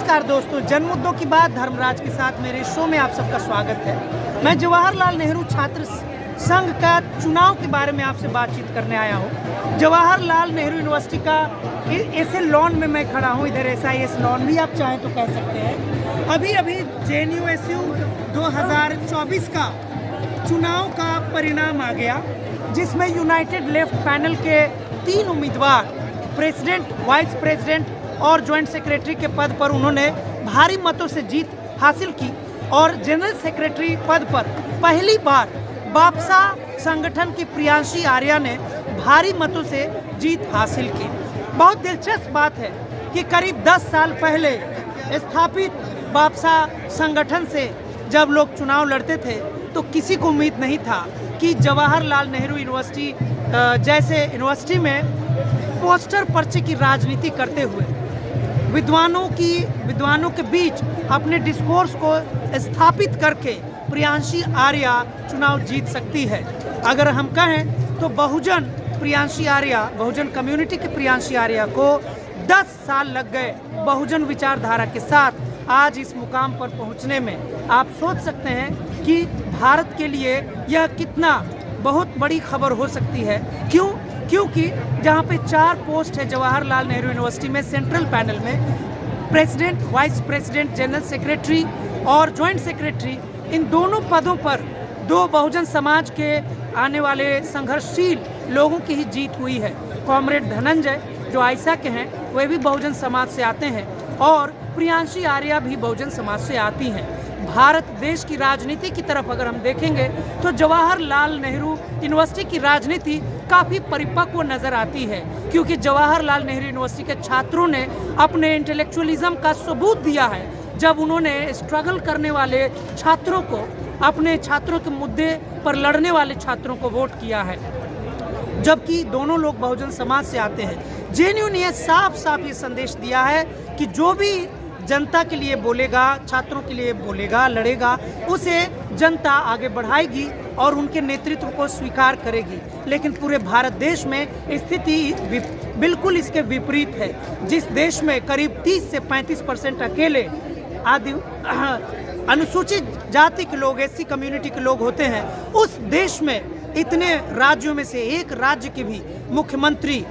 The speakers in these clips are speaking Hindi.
नमस्कार दोस्तों, जन मुद्दों की बात धर्मराज के साथ मेरे शो में आप सबका स्वागत है। मैं जवाहरलाल नेहरू छात्र संघ का चुनाव के बारे में आपसे बातचीत करने आया हूँ। जवाहरलाल नेहरू यूनिवर्सिटी का ऐसे लॉन में मैं खड़ा हूँ, इधर SIS लॉन भी आप चाहें तो कह सकते हैं। अभी JNU-SU 2024 का चुनाव का परिणाम आ गया, जिसमें यूनाइटेड लेफ्ट पैनल के 3 उम्मीदवार प्रेसिडेंट, वाइस प्रेसिडेंट और ज्वाइंट सेक्रेटरी के पद पर उन्होंने भारी मतों से जीत हासिल की और जनरल सेक्रेटरी पद पर पहली बार बापसा संगठन की प्रियांशी आर्या ने भारी मतों से जीत हासिल की। बहुत दिलचस्प बात है कि करीब 10 साल पहले स्थापित बापसा संगठन से जब लोग चुनाव लड़ते थे तो किसी को उम्मीद नहीं था कि जवाहरलाल नेहरू यूनिवर्सिटी जैसे यूनिवर्सिटी में पोस्टर पर्चे की राजनीति करते हुए विद्वानों के बीच अपने डिस्कोर्स को स्थापित करके प्रियांशी आर्या चुनाव जीत सकती है। अगर हम कहें तो बहुजन कम्युनिटी की प्रियांशी आर्या को 10 साल लग गए बहुजन विचारधारा के साथ आज इस मुकाम पर पहुंचने में। आप सोच सकते हैं कि भारत के लिए यह कितना बहुत बड़ी खबर हो सकती है। क्योंकि जहां पे 4 पोस्ट है जवाहरलाल नेहरू यूनिवर्सिटी में सेंट्रल पैनल में, president, vice president, general secretary और ज्वाइंट सेक्रेटरी, इन दोनों पदों पर 2 बहुजन समाज के आने वाले संघर्षशील लोगों की ही जीत हुई है। कॉमरेड धनंजय जो आयसा के हैं वे भी बहुजन समाज से आते हैं और प्रियांशी आर्या भी बहुजन समाज से आती हैं। भारत देश की राजनीति की तरफ अगर हम देखेंगे तो जवाहरलाल नेहरू यूनिवर्सिटी की राजनीति काफ़ी परिपक्व नज़र आती है, क्योंकि जवाहरलाल नेहरू यूनिवर्सिटी के छात्रों ने अपने इंटेलेक्चुअलिज्म का सबूत दिया है जब उन्होंने स्ट्रगल करने वाले छात्रों को, अपने छात्रों के मुद्दे पर लड़ने वाले छात्रों को वोट किया है, जबकि दोनों लोग बहुजन समाज से आते हैं। JNU ने साफ साफ ये संदेश दिया है कि जो भी जनता के लिए बोलेगा, छात्रों के लिए बोलेगा, लड़ेगा, उसे जनता आगे बढ़ाएगी और उनके नेतृत्व को स्वीकार करेगी। लेकिन पूरे भारत देश में स्थिति बिल्कुल इसके विपरीत है। जिस देश में करीब 30 से 35% अकेले अनुसूचित जाति के लोग, SC कम्युनिटी के लोग होते हैं, उस देश में इतने राज्यों में से एक राज्य के भी मुख्यमंत्री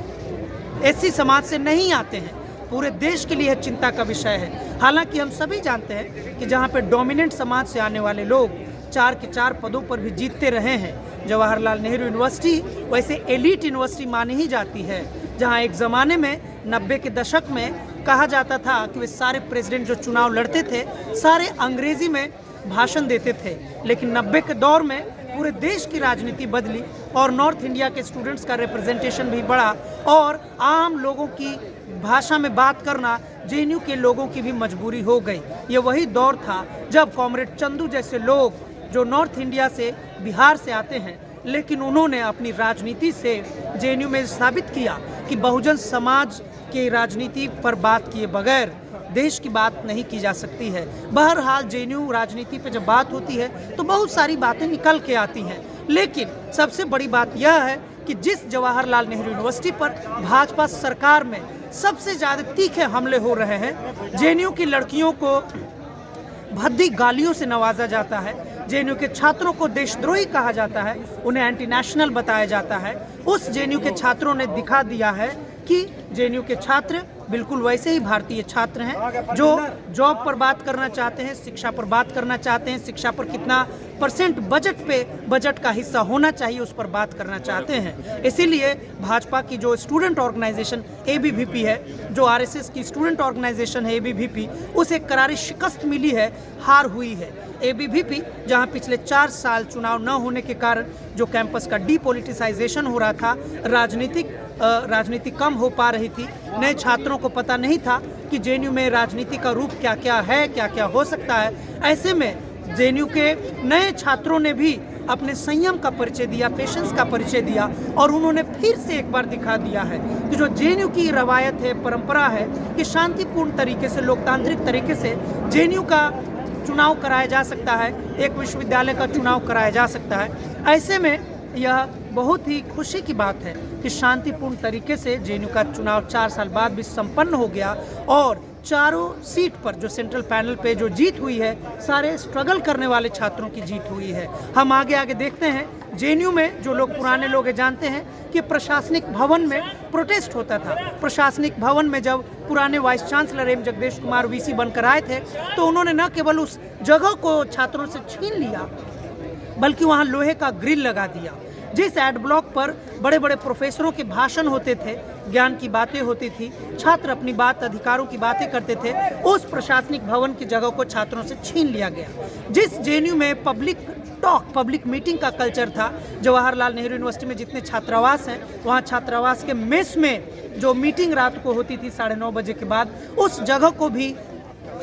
SC समाज से नहीं आते हैं। पूरे देश के लिए चिंता का विषय है। हालांकि हम सभी जानते हैं कि जहां पे डोमिनेंट समाज से आने वाले लोग 4 के 4 पदों पर भी जीतते रहे हैं। जवाहरलाल नेहरू यूनिवर्सिटी वैसे एलीट यूनिवर्सिटी मानी ही जाती है, जहां एक ज़माने में 90 के दशक में कहा जाता था कि वे सारे प्रेसिडेंट जो चुनाव लड़ते थे सारे अंग्रेज़ी में भाषण देते थे। लेकिन 90 के दौर में पूरे देश की राजनीति बदली और नॉर्थ इंडिया के स्टूडेंट्स का रिप्रेजेंटेशन भी बढ़ा और आम लोगों की भाषा में बात करना JNU के लोगों की भी मजबूरी हो गई। ये वही दौर था जब कॉमरेड चंदू जैसे लोग जो नॉर्थ इंडिया से, बिहार से आते हैं, लेकिन उन्होंने अपनी राजनीति से JNU में साबित किया कि बहुजन समाज की राजनीति पर बात किए बगैर देश की बात नहीं की जा सकती है। बहरहाल JNU राजनीति पे जब बात होती है तो बहुत सारी बातें निकल के आती हैं, लेकिन सबसे बड़ी बात यह है कि जिस जवाहरलाल नेहरू यूनिवर्सिटी पर भाजपा सरकार में सबसे ज़्यादा तीखे हमले हो रहे हैं, JNU की लड़कियों को भद्दी गालियों से नवाजा जाता है, JNU के छात्रों को देशद्रोही कहा जाता है, उन्हें एंटी नेशनल बताया जाता है, उस JNU के छात्रों ने दिखा दिया है कि JNU के छात्र बिल्कुल वैसे ही भारतीय छात्र हैं जो जॉब पर बात करना चाहते हैं, शिक्षा पर बात करना चाहते हैं, शिक्षा पर कितना % बजट का हिस्सा होना चाहिए उस पर बात करना चाहते हैं। इसीलिए भाजपा की जो स्टूडेंट ऑर्गेनाइजेशन ABVP है, जो RSS की स्टूडेंट ऑर्गेनाइजेशन है ABVP, उसे करारी शिकस्त मिली है, हार हुई है। ABVP जहां पिछले 4 साल चुनाव न होने के कारण जो कैंपस का डीपोलिटिसाइजेशन हो रहा था, राजनीति कम हो पा रही थी, नए छात्रों को पता नहीं था कि JNU में राजनीति का रूप क्या क्या है, क्या क्या हो सकता है। ऐसे में JNU के नए छात्रों ने भी अपने संयम का परिचय दिया, पेशेंस का परिचय दिया और उन्होंने फिर से एक बार दिखा दिया है कि जो JNU की रवायत है, परंपरा है कि शांतिपूर्ण तरीके से, लोकतांत्रिक तरीके से JNU का चुनाव कराया जा सकता है, एक विश्वविद्यालय का चुनाव कराया जा सकता है। ऐसे में यह बहुत ही खुशी की बात है कि शांतिपूर्ण तरीके से JNU का चुनाव 4 साल बाद भी संपन्न हो गया और चारों सीट पर जो सेंट्रल पैनल पे जो जीत हुई है, सारे स्ट्रगल करने वाले छात्रों की जीत हुई है। हम आगे आगे देखते हैं। जेएनयू में जो लोग पुराने लोग जानते हैं कि प्रशासनिक भवन में प्रोटेस्ट होता था। प्रशासनिक भवन में जब पुराने vice chancellor M Jagadesh Kumar VC बनकर आए थे, तो उन्होंने न केवल उस जगह को छात्रों से छीन लिया, बल्कि वहाँ लोहे का ग्रिल लगा दिया। जिस एड ब्लॉक पर बड़े बड़े प्रोफेसरों के भाषण होते थे, ज्ञान की बातें होती थी, छात्र अपनी बात, अधिकारों की बातें करते थे, उस प्रशासनिक भवन की जगह को छात्रों से छीन लिया गया। जिस जेएनयू में पब्लिक टॉक, पब्लिक मीटिंग का कल्चर था, जवाहरलाल नेहरू यूनिवर्सिटी में जितने छात्रावास हैं, वहाँ छात्रावास के मेस में जो मीटिंग रात को होती थी 9:30 बजे के बाद, उस जगह को भी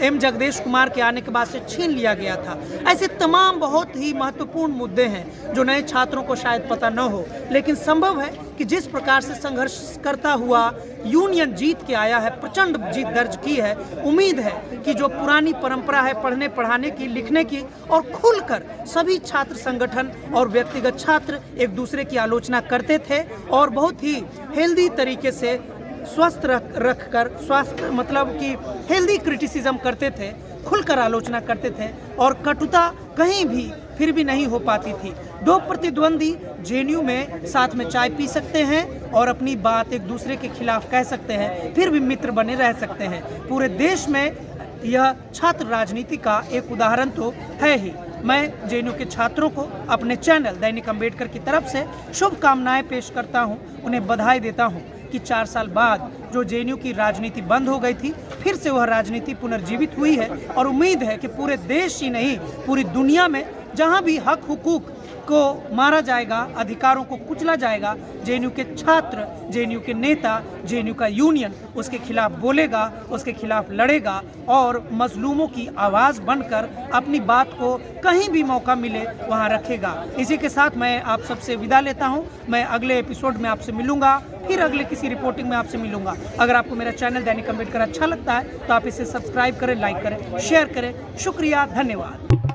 एम जगदेश कुमार के आने के बाद से छीन लिया गया था। ऐसे तमाम बहुत ही महत्वपूर्ण मुद्दे हैं जो नए छात्रों को शायद पता न हो, लेकिन संभव है कि जिस प्रकार से संघर्ष करता हुआ यूनियन जीत के आया है, प्रचंड जीत दर्ज की है, उम्मीद है कि जो पुरानी परंपरा है पढ़ने पढ़ाने की, लिखने की, और खुलकर सभी छात्र संगठन और व्यक्तिगत छात्र एक दूसरे की आलोचना करते थे और बहुत ही हेल्दी तरीके से स्वस्थ रख कर, स्वास्थ्य मतलब कि हेल्दी क्रिटिसिज्म करते थे, खुलकर आलोचना करते थे, और कटुता कहीं भी फिर भी नहीं हो पाती थी। दो प्रतिद्वंदी जेएनयू में साथ में चाय पी सकते हैं और अपनी बात एक दूसरे के खिलाफ कह सकते हैं, फिर भी मित्र बने रह सकते हैं। पूरे देश में यह छात्र राजनीति का एक उदाहरण तो है ही। मैं जेएनयू के छात्रों को अपने चैनल दैनिक अम्बेडकर की तरफ से शुभकामनाएं पेश करता हूं, उन्हें बधाई देता हूं कि 4 साल बाद जो जेएनयू की राजनीति बंद हो गई थी, फिर से वह राजनीति पुनर्जीवित हुई है, और उम्मीद है कि पूरे देश ही नहीं, पूरी दुनिया में जहां भी हक हुकूक को मारा जाएगा, अधिकारों को कुचला जाएगा, जेएनयू के छात्र, जेएनयू के नेता, जेएनयू का यूनियन उसके खिलाफ बोलेगा, उसके खिलाफ लड़ेगा और मजलूमों की आवाज़ बनकर अपनी बात को कहीं भी मौका मिले वहां रखेगा। इसी के साथ मैं आप सबसे विदा लेता हूं। मैं अगले एपिसोड में आपसे मिलूंगा, फिर अगले किसी रिपोर्टिंग में आपसे मिलूंगा। अगर आपको मेरा चैनल दैनिक अम्बेडकर अच्छा लगता है तो आप इसे सब्सक्राइब करें, लाइक करें, शेयर करें। शुक्रिया, धन्यवाद।